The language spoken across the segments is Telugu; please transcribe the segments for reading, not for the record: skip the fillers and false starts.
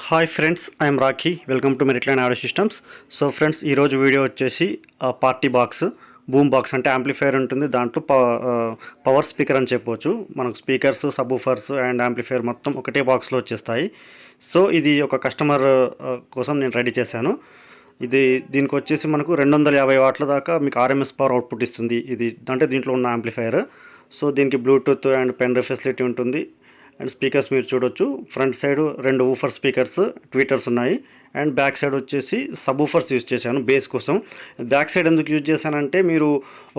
Hi friends, I'm Rakhi. Welcome to Meritline audio systems. So friends, ఈరోజు వీడియో వచ్చేసి పార్టీ బాక్స్, బూమ్ బాక్స్ అంటే యాంప్లిఫైర్ ఉంటుంది. దాంట్లో పవర్ స్పీకర్ అని చెప్పవచ్చు. మనకు స్పీకర్స్, సబ్వూఫర్స్ అండ్ యాంప్లిఫైర్ మొత్తం ఒకటే బాక్స్లో వచ్చేస్తాయి. సో ఇది ఒక కస్టమర్ కోసం నేను రెడీ చేశాను. దీనికి వచ్చేసి మనకు 250 వాట్ల దాకా మీకు RMS పవర్ అవుట్పుట్ ఇస్తుంది. ఇది అంటే దీంట్లో ఉన్న యాంప్లిఫైర్. సో దీనికి Bluetooth and pen drive facility ఉంటుంది. అండ్ స్పీకర్స్ మీరు చూడొచ్చు. Front side 2 woofer speakers, tweeters ఉన్నాయి. అండ్ బ్యాక్ సైడ్ వచ్చేసి సబ్ ఊఫర్స్ యూజ్ చేశాను బేస్ కోసం. బ్యాక్ సైడ్ ఎందుకు యూజ్ చేశానంటే, మీరు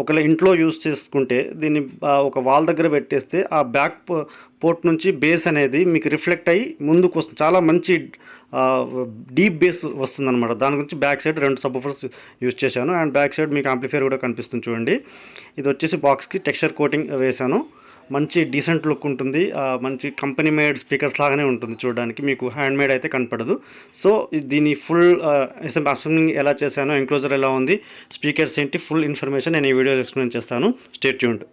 ఒకవేళ ఇంట్లో యూజ్ చేసుకుంటే దీన్ని ఒక వాల్ దగ్గర పెట్టేస్తే ఆ బ్యాక్ పోర్ట్ నుంచి బేస్ అనేది మీకు రిఫ్లెక్ట్ అయ్యి ముందుకు వస్తుంది. చాలా మంచి డీప్ బేస్ వస్తుందన్నమాట. దాని గురించి back side 2 sub woofers use చేశాను. అండ్ బ్యాక్ సైడ్ మీకు యాంప్లిఫైర్ కూడా కనిపిస్తుంది చూడండి. ఇది వచ్చేసి బాక్స్కి టెక్స్చర్ కోటింగ్ వేశాను. మంచి డీసెంట్ లుక్ ఉంటుంది. మంచి కంపెనీ మేడ్ స్పీకర్స్ లాగానే ఉంటుంది చూడడానికి, మీకు హ్యాండ్ మేడ్ అయితే కనపడదు. సో దీని ఫుల్ అసెంబ్లింగ్ ఎలా చేశానో, ఎంక్లోజర్ ఎలా ఉంది, స్పీకర్స్ ఏంటి, ఫుల్ ఇన్ఫర్మేషన్ నేను ఈ వీడియోలో ఎక్స్ప్లెయిన్ చేస్తాను. Stay tuned.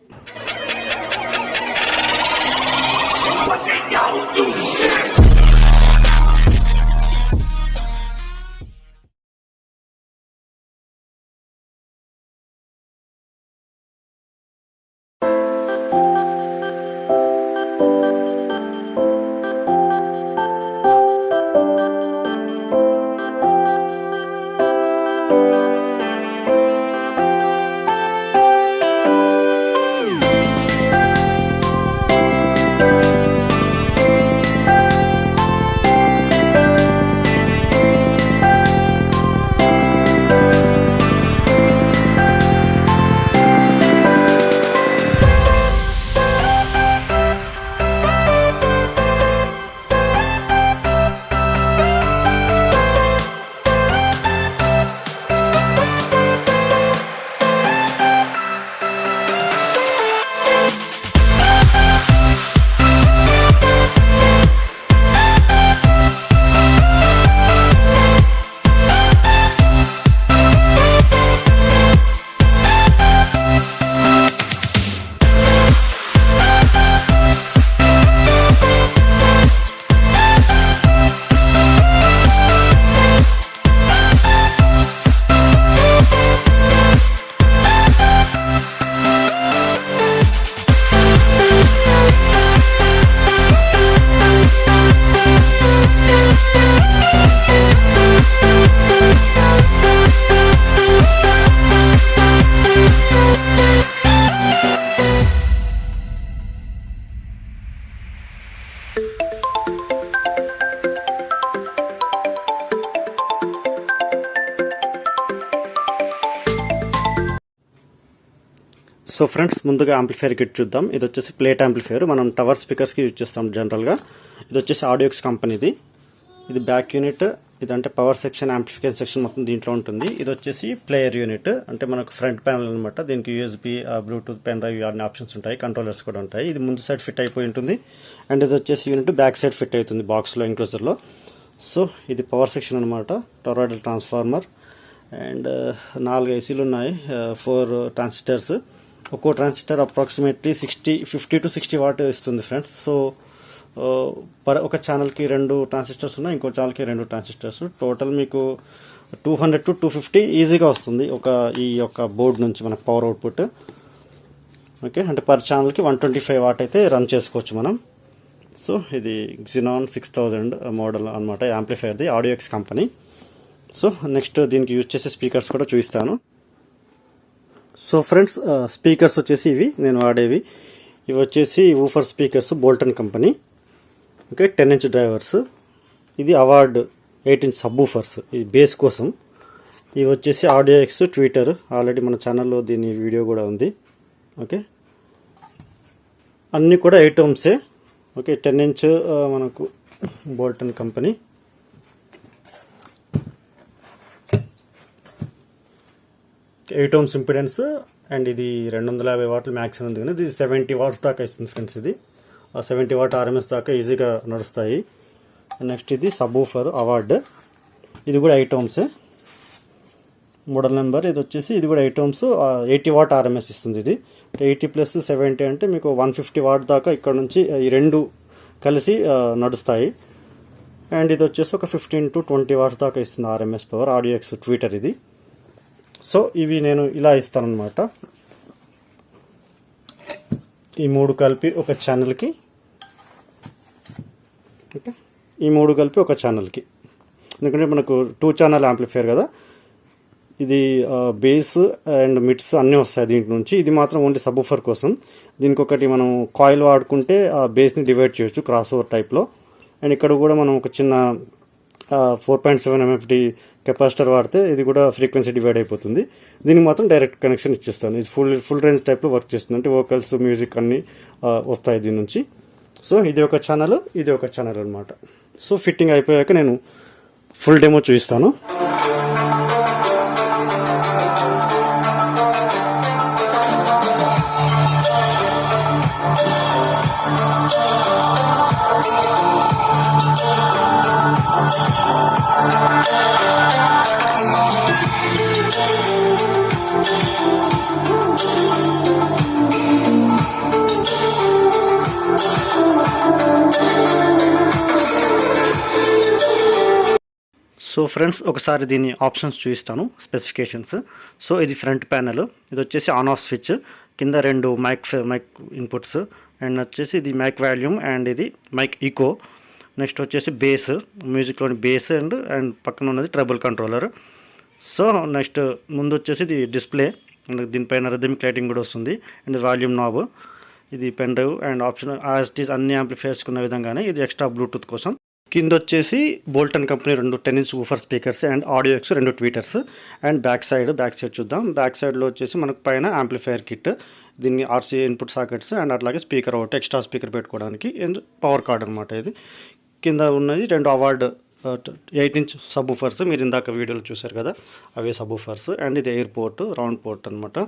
సో ఫ్రెండ్స్, ముందుగా యాంప్లిఫైర్ కిట్ చూద్దాం. ఇది వచ్చేసి ప్లేట్ యాంప్లిఫైర్. మనం టవర్ స్పీకర్స్కి యూజ్ చేస్తాం జనరల్గా. ఇది వచ్చేసి ఆడియోక్స్ కంపెనీది. ఇది బ్యాక్ యూనిట్. ఇదంటే పవర్ సెక్షన్, యాంప్లిఫికేషన్ సెక్షన్ మొత్తం దీంట్లో ఉంటుంది. ఇది వచ్చేసి ప్లేయర్ యూనిట్, అంటే మనకు ఫ్రంట్ ప్యానల్ అనమాట. దీనికి USB, బ్లూటూత్, పెన్ డ్రైవ్ అన్ని ఆప్షన్స్ ఉంటాయి. కంట్రోలర్స్ కూడా ఉంటాయి. ఇది ముందు సైడ్ ఫిట్ అయిపోయి ఉంటుంది. అండ్ ఇది వచ్చేసి యూనిట్ బ్యాక్ సైడ్ ఫిట్ అవుతుంది బాక్స్లో, ఎంక్లోజర్లో. సో ఇది పవర్ సెక్షన్ అనమాట. Toroidal transformer. అండ్ 4 ACలు ఉన్నాయి, 4 ట్రాన్సిస్టర్స్. ఒక్కో ట్రాన్సిస్టర్ అప్రాక్సిమేట్లీ 50 to 60 వాట్ ఇస్తుంది ఫ్రెండ్స్. సో ఒక ఛానల్కి 2 ట్రాన్సిస్టర్స్ ఉన్నాయి, ఇంకో ఛానల్కి 2 ట్రాన్సిస్టర్స్. టోటల్ మీకు 200 to 250 ఈజీగా వస్తుంది ఈ యొక్క బోర్డు నుంచి మనకు పవర్ అవుట్పుట్. ఓకే, అంటే పర్ ఛానల్కి 125 వాట్ అయితే రన్ చేసుకోవచ్చు మనం. సో ఇది Xenon 6000 మోడల్ అనమాట, యాంప్లిఫైర్ది, ఆడియోక్స్ కంపెనీ. సో నెక్స్ట్ దీనికి యూజ్ చేసే స్పీకర్స్ కూడా చూపిస్తాను. సో ఫ్రెండ్స్, స్పీకర్స్ వచ్చేసి ఇవి నేను వాడేవి. ఇవి వచ్చేసి woofer speakers, Bolton company. Okay, 10 inch drivers. ఇది అవార్డ్ 8 inch సబ్ ఊఫర్స్, ఇది బేస్ కోసం. ఇవి వచ్చేసి ఆడియోక్స్ ట్వీటర్. ఆల్రెడీ మన ఛానల్లో దీని వీడియో కూడా ఉంది. ఓకే, అన్నీ కూడా 8 ohms. ఓకే, 10 inch మనకు Bolton company. 8 ohms impedance. And ఇది 250 వాట్లు మ్యాక్సిమం ఉంది, కానీ ఇది 70 వాట్స్ దాకా ఇస్తుంది ఫ్రెండ్స్. ఇది 70 వాట్ RMS దాకా ఈజీగా నడుస్తాయి. నెక్స్ట్ ఇది సబ్ ఊఫర్ అవార్డ్. ఇది కూడా 8 ohms మోడల్ నెంబర్. ఇది వచ్చేసి ఇది కూడా 8 ohms 80 వాట్ RMS ఇస్తుంది. ఇది 80 + 70 అంటే మీకు 150 వాట్ దాకా ఇక్కడ నుంచి ఈ రెండు కలిసి నడుస్తాయి. అండ్ ఇది వచ్చేసి ఒక 15 to 20 వాట్స్ దాకా ఇస్తుంది RMS పవర్. ఆడియోఎక్స్ ట్విటర్ ఇది. సో ఇవి నేను ఇలా ఇస్తానన్నమాట. ఈ 3 కలిపి ఒక ఛానల్కి. ఓకే, ఈ 3 కలిపి ఒక ఛానల్కి, ఎందుకంటే మనకు 2 ఛానల్ యాంప్లిఫైయర్ కదా. ఇది బేస్ అండ్ మిడ్స్ అన్నీ వస్తాయి దీంట్ నుంచి. ఇది మాత్రం ఓన్లీ సబ్వూఫర్ కోసం. దీనికి ఒకటి మనం కాయిల్ వాడుకుంటే ఆ బేస్ని డివైడ్ చేయొచ్చు క్రాస్ ఓవర్ టైప్లో. అండ్ ఇక్కడ కూడా మనం ఒక చిన్న 4.7 MFD కెపాసిటర్ వాడితే ఇది కూడా ఫ్రీక్వెన్సీ డివైడ్ అయిపోతుంది. దీనికి మాత్రం డైరెక్ట్ కనెక్షన్ ఇచ్చేస్తాను. ఇది ఫుల్ రేంజ్ టైప్లో వర్క్ చేస్తుంది, అంటే వోకల్స్ మ్యూజిక్ అన్నీ వస్తాయి దీని నుంచి. సో ఇది ఒక ఛానల్, ఇది ఒక ఛానల్ అనమాట. సో ఫిట్టింగ్ అయిపోయాక నేను ఫుల్ డెమో చూపిస్తాను. సో ఫ్రెండ్స్, ఒకసారి దీని ఆప్షన్స్ చూపిస్తాను, స్పెసిఫికేషన్స్. సో ఇది ఫ్రంట్ ప్యానల్. ఇది వచ్చేసి ఆన్ ఆఫ్ స్విచ్. కింద 2 మైక్ ఇన్పుట్స్. అండ్ వచ్చేసి ఇది మైక్ వాల్యూమ్ అండ్ ఇది మైక్ ఈకో. నెక్స్ట్ వచ్చేసి బేస్, మ్యూజిక్లోని బేస్ అండ్ పక్కన ఉన్నది ట్రబుల్ కంట్రోలర్. సో నెక్స్ట్ ముందు వచ్చేసి ఇది డిస్ప్లే. దీనిపైన రిథమిక్ లైటింగ్ కూడా వస్తుంది. And volume knob. ఇది pen drive and option as it is అన్ని యాంప్లిఫైయర్స్కి ఉన్న విధంగానే ఇది ఎక్స్ట్రా బ్లూటూత్ కోసం. కింద వచ్చేసి Bolton company 2 10-inch woofer speakers and ఆడియోఎక్స్ 2 tweeters. And back side చూద్దాం. బ్యాక్ సైడ్లో వచ్చేసి మనకు పైన యాంప్లిఫైయర్ కిట్, దీన్ని RCA ఇన్పుట్ సాకెట్స్ అండ్ అట్లాగే స్పీకర్ ఒకటి ఎక్స్ట్రా స్పీకర్ పెట్టుకోవడానికి అండ్ పవర్ కార్డ్ అనమాట. ఇది కింద ఉన్నది 2 అవార్డ్ 8-inch సబ్ ఊఫర్స్. మీరు ఇందాక వీడియోలో చూసారు కదా, అవే సబ్ ఊఫర్స్. అండ్ ఇది ఎయిర్ పోర్ట్, రౌండ్ పోర్ట్ అనమాట.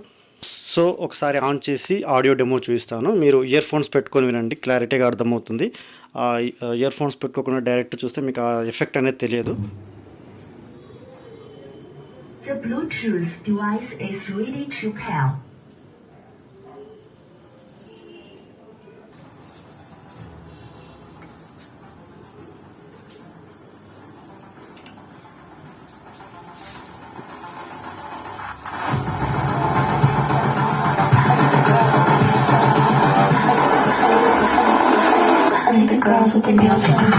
సో ఒకసారి ఆన్ చేసి ఆడియో డెమో చూపిస్తాను. మీరు ఇయర్ ఫోన్స్ పెట్టుకొని వినండి, క్లారిటీగా అర్థమవుతుంది. ఇయర్ ఫోన్స్ పెట్టుకోకుండా డైరెక్ట్ చూస్తే మీకు ఆ ఎఫెక్ట్ అనేది తెలియదు. The Bluetooth device is ready to pair. The girls with the nails done.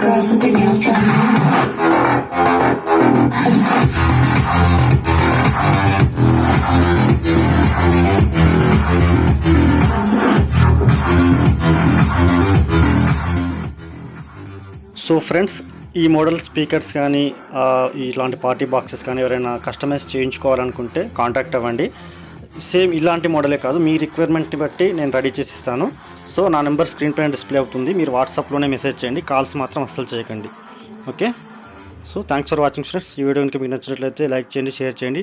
girls with their nails done. So friends, ఈ మోడల్ స్పీకర్స్ కానీ ఇలాంటి పార్టీ బాక్సెస్ కానీ ఎవరైనా కస్టమైజ్ చేయించుకోవాలనుకుంటే కాంటాక్ట్ అవ్వండి. సేమ్ ఇలాంటి మోడలే కాదు, మీ రిక్వైర్మెంట్ని బట్టి నేను రెడీ చేసి ఇస్తాను. సో నా నెంబర్ స్క్రీన్ పైన డిస్ప్లే అవుతుంది, మీరు వాట్సాప్లోనే మెసేజ్ చేయండి, కాల్స్ మాత్రం అస్సలు చేయకండి. Okay. So thanks for watching friends. ఈ వీడియో కనుక మీకు నచ్చినట్లయితే లైక్ చేయండి, షేర్ చేయండి.